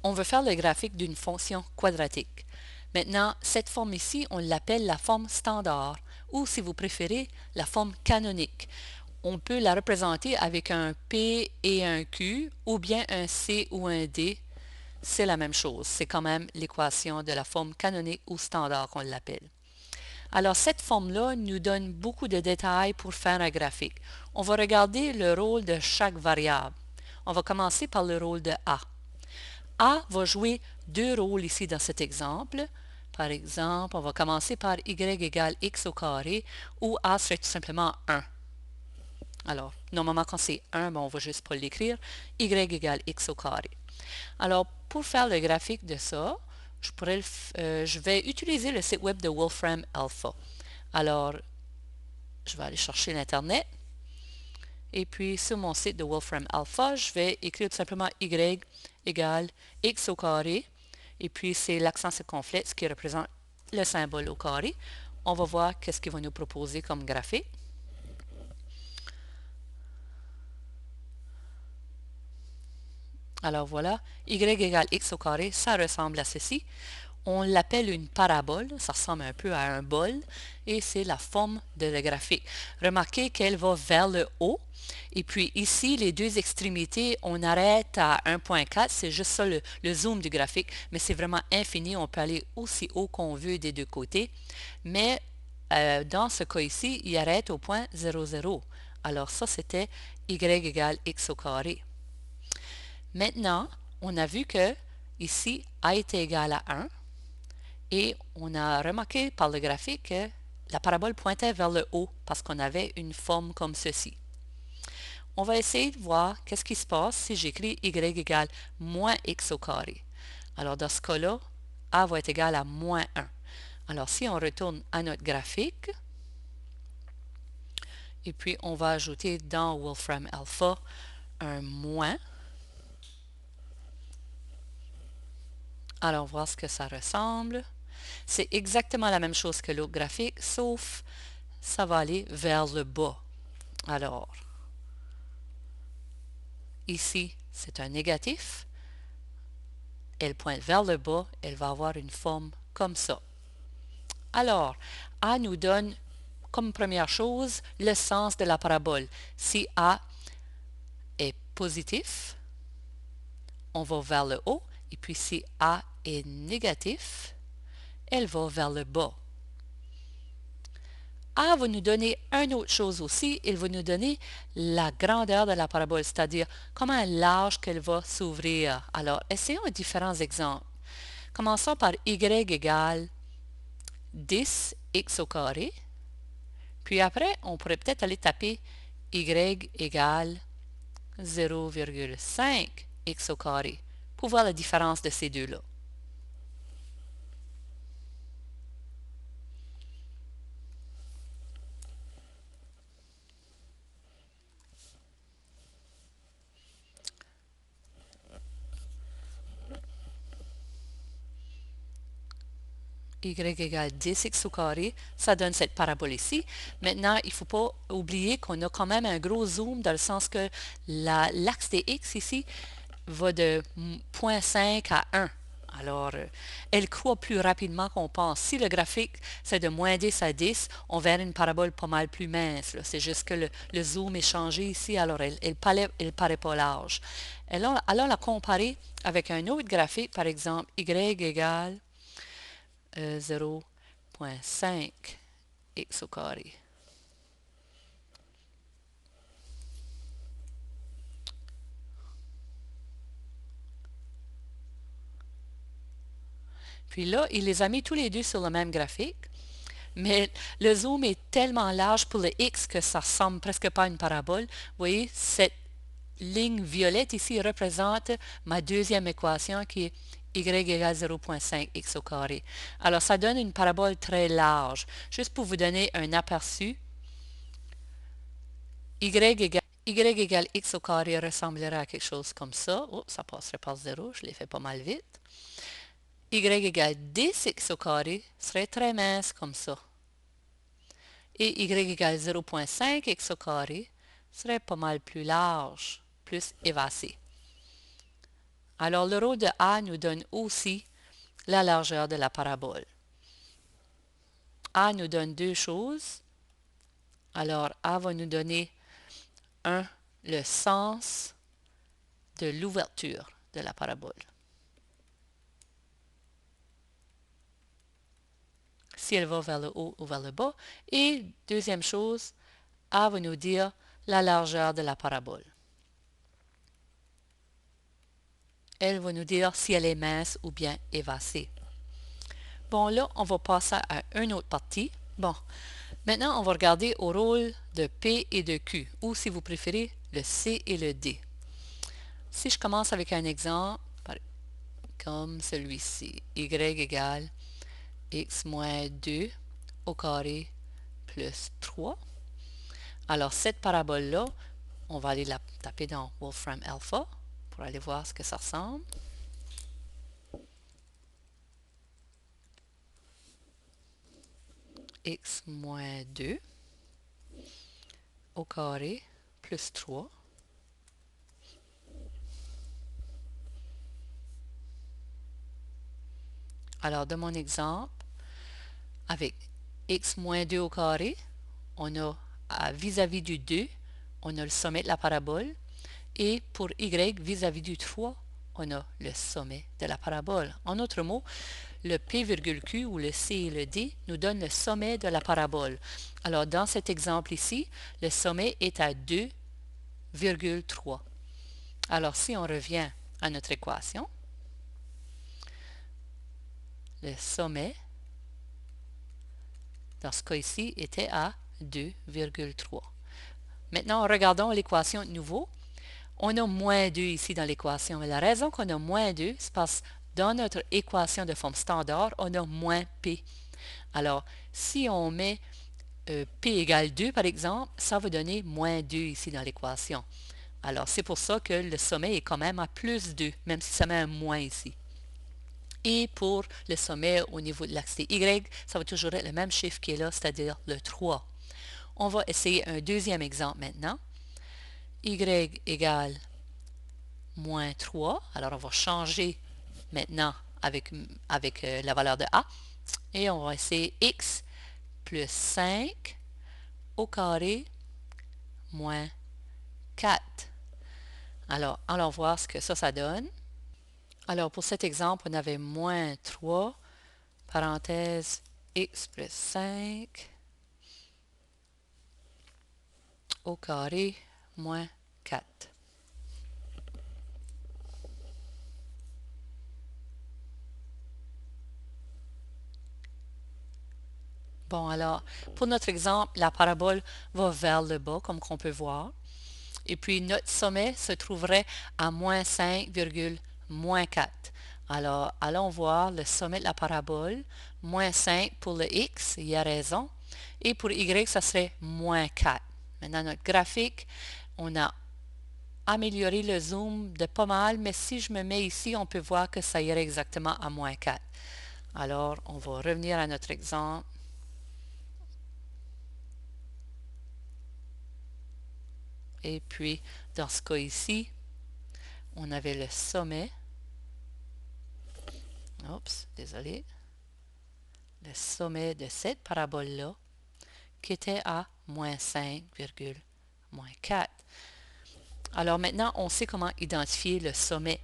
On veut faire le graphique d'une fonction quadratique. Maintenant, cette forme ici, on l'appelle la forme standard, ou si vous préférez, la forme canonique. On peut la représenter avec un P et un Q, ou bien un C ou un D. C'est la même chose, c'est quand même l'équation de la forme canonique ou standard qu'on l'appelle. Alors cette forme-là nous donne beaucoup de détails pour faire un graphique. On va regarder le rôle de chaque variable. On va commencer par le rôle de A. A va jouer deux rôles ici dans cet exemple. Par exemple, on va commencer par y égale x au carré, où A serait tout simplement 1. Alors, normalement, quand c'est 1, on va juste pas l'écrire. Y égale x au carré. Alors, pour faire le graphique de ça, je vais utiliser le site web de Wolfram Alpha. Alors, je vais aller chercher l'Internet. Et puis, sur mon site de Wolfram Alpha, je vais écrire tout simplement y égale x au carré. Et puis, c'est l'accent circonflexe qui représente le symbole au carré. On va voir qu'est-ce qu'il va nous proposer comme graphique. Alors voilà, y égale x au carré, ça ressemble à ceci. On l'appelle une parabole, ça ressemble un peu à un bol, et c'est la forme de le graphique. Remarquez qu'elle va vers le haut, et puis ici, les deux extrémités, on arrête à 1.4, c'est juste ça le zoom du graphique, mais c'est vraiment infini, on peut aller aussi haut qu'on veut des deux côtés, mais dans ce cas ici, il arrête au point 0, 0. Alors ça, c'était y égale x au carré. Maintenant, on a vu que ici, a est égal à 1, et on a remarqué par le graphique que la parabole pointait vers le haut parce qu'on avait une forme comme ceci. On va essayer de voir qu'est-ce qui se passe si j'écris y égale moins x au carré. Alors dans ce cas-là, a va être égal à moins 1. Alors si on retourne à notre graphique, et puis on va ajouter dans Wolfram Alpha un moins. Alors voir ce que ça ressemble. C'est exactement la même chose que l'autre graphique, sauf ça va aller vers le bas. Alors, ici, c'est un négatif. Elle pointe vers le bas, elle va avoir une forme comme ça. Alors, A nous donne comme première chose le sens de la parabole. Si A est positif, on va vers le haut, et puis si A est négatif, elle va vers le bas. A va nous donner une autre chose aussi, il va nous donner la grandeur de la parabole, c'est-à-dire comment large qu'elle va s'ouvrir. Alors, essayons différents exemples. Commençons par y égale 10x au carré. Puis après, on pourrait peut-être aller taper y égale 0,5x au carré pour voir la différence de ces deux-là. Y égale 10x au carré, ça donne cette parabole ici. Maintenant, il ne faut pas oublier qu'on a quand même un gros zoom dans le sens que l'axe des x ici va de 0,5 à 1. Alors, elle croît plus rapidement qu'on pense. Si le graphique, c'est de moins 10 à 10, on verra une parabole pas mal plus mince. C'est juste que le zoom est changé ici, alors elle paraît pas large. Alors, la comparer avec un autre graphique, par exemple, y égale 0,5 x au carré. Puis là, il les a mis tous les deux sur le même graphique, mais le zoom est tellement large pour le x que ça ressemble presque pas à une parabole. Vous voyez, cette ligne violette ici représente ma deuxième équation qui est y égale 0,5 x au carré. Alors, ça donne une parabole très large. Juste pour vous donner un aperçu, y égale x au carré ressemblerait à quelque chose comme ça. Oh, ça passerait par 0, je l'ai fait pas mal vite. Y égale 10x au carré serait très mince comme ça. Et y égale 0,5 x au carré serait pas mal plus large, plus évasé. Alors, le rôle de A nous donne aussi la largeur de la parabole. A nous donne deux choses. Alors, A va nous donner le sens de l'ouverture de la parabole. Si elle va vers le haut ou vers le bas. Et deuxième chose, A va nous dire la largeur de la parabole. Elle va nous dire si elle est mince ou bien évasée. Bon, là, on va passer à une autre partie. Bon, maintenant, on va regarder au rôle de P et de Q, ou si vous préférez, le C et le D. Si je commence avec un exemple, comme celui-ci, y égale x moins 2 au carré plus 3. Alors, cette parabole-là, on va aller la taper dans Wolfram Alpha pour aller voir ce que ça ressemble. X moins 2 au carré plus 3. Alors, de mon exemple, avec x moins 2 au carré, on a vis-à-vis du 2, on a le sommet de la parabole. Et pour y, vis-à-vis du 3, on a le sommet de la parabole. En d'autres mots, le P,Q ou le C et le D nous donnent le sommet de la parabole. Alors, dans cet exemple ici, le sommet est à 2,3. Alors, si on revient à notre équation, le sommet, dans ce cas ici, était à 2,3. Maintenant, regardons l'équation de nouveau. On a moins 2 ici dans l'équation. Et la raison qu'on a moins 2, c'est parce que dans notre équation de forme standard, on a moins P. Alors, si on met P égale 2, par exemple, ça va donner moins 2 ici dans l'équation. Alors, c'est pour ça que le sommet est quand même à plus 2, même si ça met un moins ici. Et pour le sommet au niveau de l'axe Y, ça va toujours être le même chiffre qui est là, c'est-à-dire le 3. On va essayer un deuxième exemple maintenant. Y égale moins 3. Alors, on va changer maintenant avec la valeur de A. Et on va essayer X plus 5 au carré moins 4. Alors, allons voir ce que ça donne. Alors, pour cet exemple, on avait moins 3, parenthèse, x plus 5 au carré moins 4. Bon, alors, pour notre exemple, la parabole va vers le bas, comme on peut voir. Et puis, notre sommet se trouverait à moins 5, moins 4. Alors, allons voir le sommet de la parabole. Moins 5 pour le x, il y a raison. Et pour y, ça serait moins 4. Maintenant, notre graphique, on a amélioré le zoom de pas mal, mais si je me mets ici, on peut voir que ça irait exactement à moins 4. Alors, on va revenir à notre exemple. Et puis, dans ce cas ici, on avait le sommet. Oups, désolé. Le sommet de cette parabole-là, qui était à moins 5, moins 4. Alors maintenant, on sait comment identifier le sommet